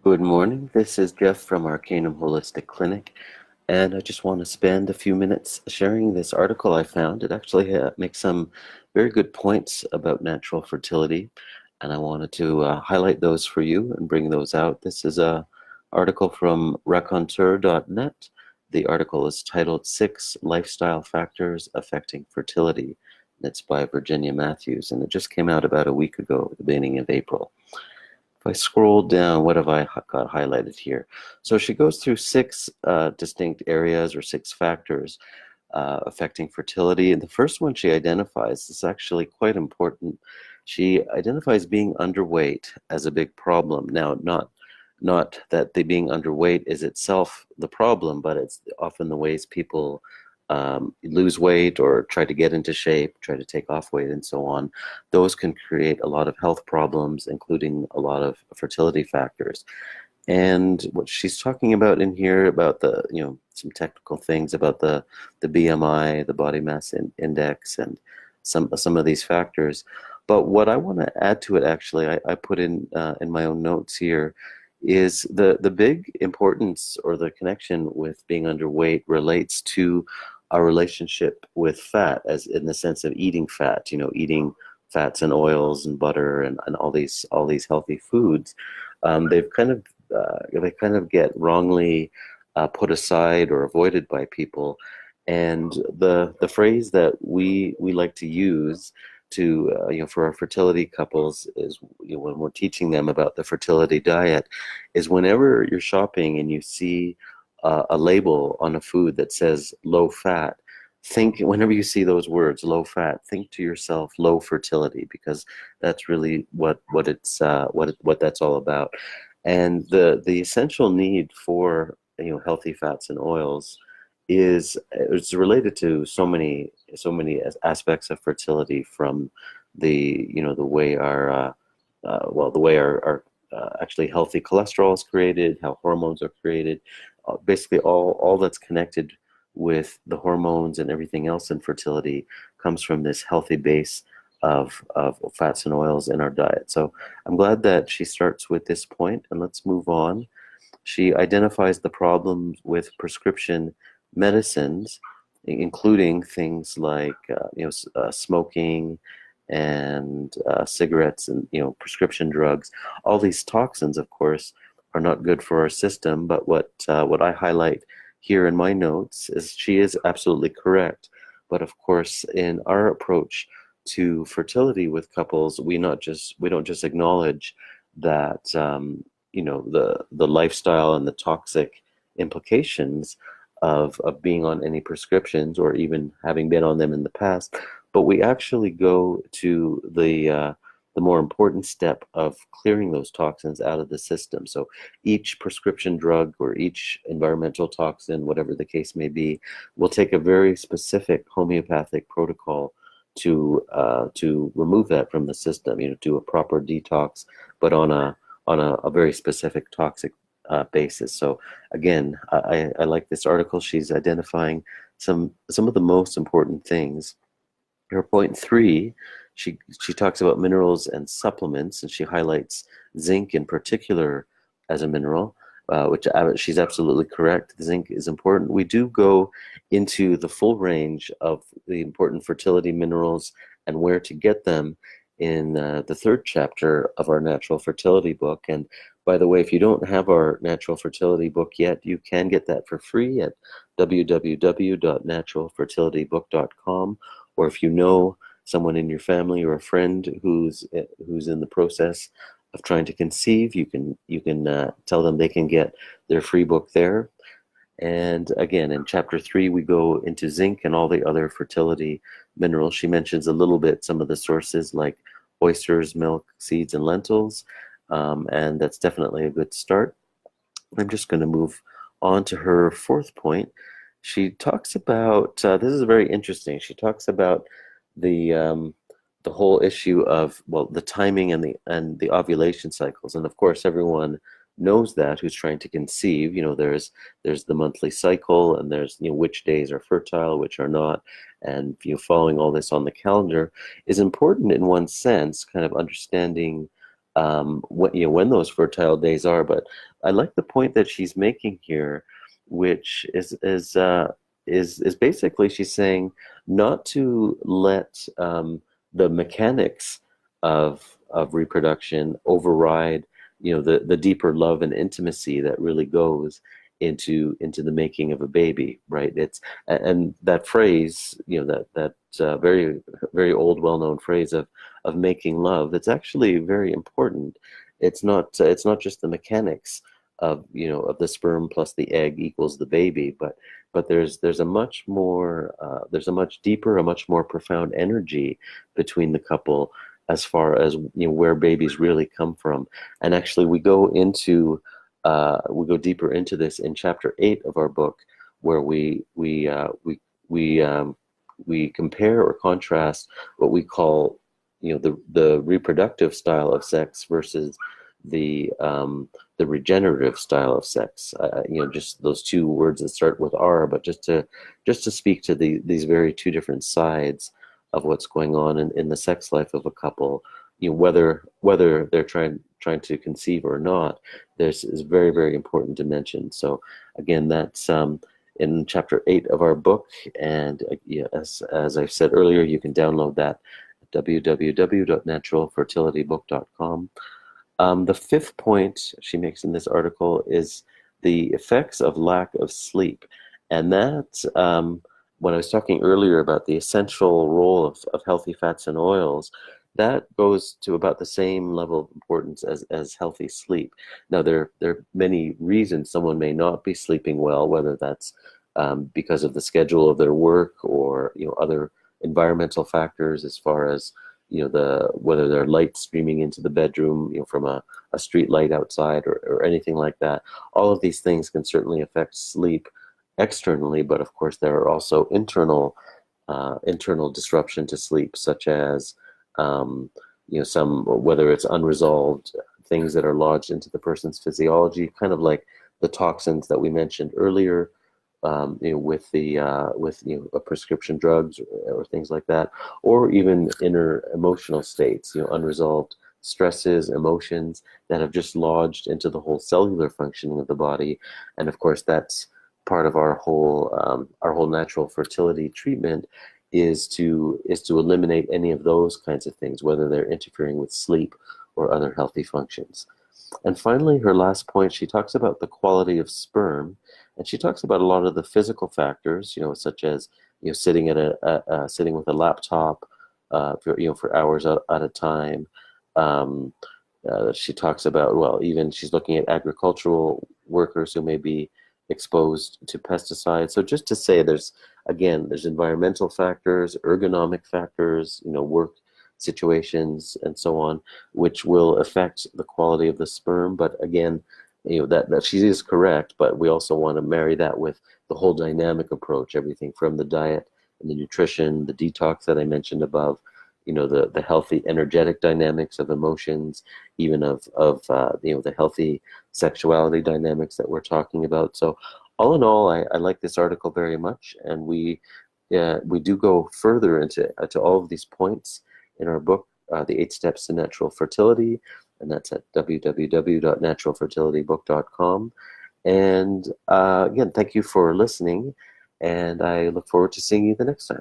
Good morning. This is Jeff from Arcanum Holistic Clinic, and I just want to spend a few minutes sharing this article I found. It actually makes some very good points about natural fertility, and I wanted to highlight those for you and bring those out. This is a article from raconteur.net. The article is titled Six Lifestyle Factors Affecting Fertility, and it's by Virginia Matthews, and it just came out about a week ago, at the beginning of April. If I scroll down, what have I got highlighted here? So she goes through six distinct areas or six factors affecting fertility. And the first one she identifies is actually quite important. She identifies being underweight as a big problem. Now, not that the being underweight is itself the problem, but it's often the ways people lose weight or try to get into shape, try to take off weight, and so on. Those can create a lot of health problems, including a lot of fertility factors. And what she's talking about in here about the, some technical things about the BMI, the body mass index, and some of these factors. But what I want to add to it, actually, I put in my own notes here, is the big importance or the connection with being underweight relates to our relationship with fat, as in the sense of eating fat, eating fats and oils and butter and all these healthy foods. They kind of get wrongly put aside or avoided by people. And the phrase that we like to use to for our fertility couples is, when we're teaching them about the fertility diet, is whenever you're shopping and you see a label on a food that says low fat, think, whenever you see those words low fat, think to yourself low fertility, because that's really what that's all about. And the essential need for healthy fats and oils is it's related to so many aspects of fertility, from the way our actually healthy cholesterol is created, how hormones are created, basically all that's connected with the hormones and everything else in fertility comes from this healthy base of fats and oils in our diet. So I'm glad that she starts with this point, and let's move on. She identifies the problems with prescription medicines, including things like smoking and cigarettes and prescription drugs. All these toxins, of course, are not good for our system. But what I highlight here in my notes is she is absolutely correct. But of course, in our approach to fertility with couples, we don't just acknowledge that the lifestyle and the toxic implications of being on any prescriptions or even having been on them in the past, but we actually go to the more important step of clearing those toxins out of the system. So each prescription drug or each environmental toxin, whatever the case may be, will take a very specific homeopathic protocol to remove that from the system. Do a proper detox, but on a very specific toxic basis. So again, I like this article. She's identifying some of the most important things. Her point three, she talks about minerals and supplements, and she highlights zinc in particular as a mineral, which she's absolutely correct. Zinc is important. We do go into the full range of the important fertility minerals and where to get them in the third chapter of our natural fertility book. And by the way, if you don't have our natural fertility book yet, you can get that for free at www.naturalfertilitybook.com. Or if you know someone in your family or a friend who's in the process of trying to conceive, you can tell them they can get their free book there. And again, in chapter 3, we go into zinc and all the other fertility minerals. She mentions a little bit some of the sources like oysters, milk, seeds, and lentils, and that's definitely a good start. I'm just going to move on to her fourth point. She talks about this is very interesting. She talks about the whole issue of, well, the timing and the ovulation cycles, and of course everyone knows that who's trying to conceive. There's the monthly cycle, and there's which days are fertile, which are not, and following all this on the calendar is important in one sense, kind of understanding when those fertile days are. But I like the point that she's making here, which is basically she's saying not to let the mechanics of reproduction override the deeper love and intimacy that really goes into the making of a baby, right? And that phrase, that very very old, well-known phrase of making love, it's actually very important. It's not just the mechanics of the sperm plus the egg equals the baby, but there's a much more there's a much deeper, a much more profound energy between the couple as far as where babies really come from. And actually we go deeper into this in chapter 8 of our book, where we compare or contrast what we call the reproductive style of sex versus the regenerative style of sex. Just those two words that start with R, but just to speak to these very two different sides of what's going on in the sex life of a couple. Whether they're trying to conceive or not, this is very, very important to mention. So again, that's in chapter 8 of our book, and as I've said earlier, you can download that at www.naturalfertilitybook.com. The fifth point she makes in this article is the effects of lack of sleep. And that, when I was talking earlier about the essential role of healthy fats and oils, that goes to about the same level of importance as healthy sleep. Now, there are many reasons someone may not be sleeping well, whether that's because of the schedule of their work, or other environmental factors, as far as whether there are lights streaming into the bedroom from a street light outside, or anything like that. All of these things can certainly affect sleep externally, but of course there are also internal disruption to sleep, such as whether it's unresolved things that are lodged into the person's physiology, kind of like the toxins that we mentioned earlier, with prescription drugs, or things like that, or even inner emotional states, unresolved stresses, emotions that have just lodged into the whole cellular functioning of the body. And of course, that's part of our whole natural fertility treatment, is to eliminate any of those kinds of things, whether they're interfering with sleep or other healthy functions. And finally, her last point, she talks about the quality of sperm, and she talks about a lot of the physical factors, such as sitting with a laptop for hours at a time. She talks about, well, even she's looking at agricultural workers who may be exposed to pesticides. So just to say, there's environmental factors, ergonomic factors, work situations, and so on, which will affect the quality of the sperm. But again, that she is correct, but we also want to marry that with the whole dynamic approach, everything from the diet and the nutrition, the detox that I mentioned above, the healthy energetic dynamics of emotions, even of the healthy sexuality dynamics that we're talking about. So all in all, I like this article very much, and we do go further into all of these points in our book, The 8 Steps to Natural Fertility, and that's at www.naturalfertilitybook.com. And again, thank you for listening, and I look forward to seeing you the next time.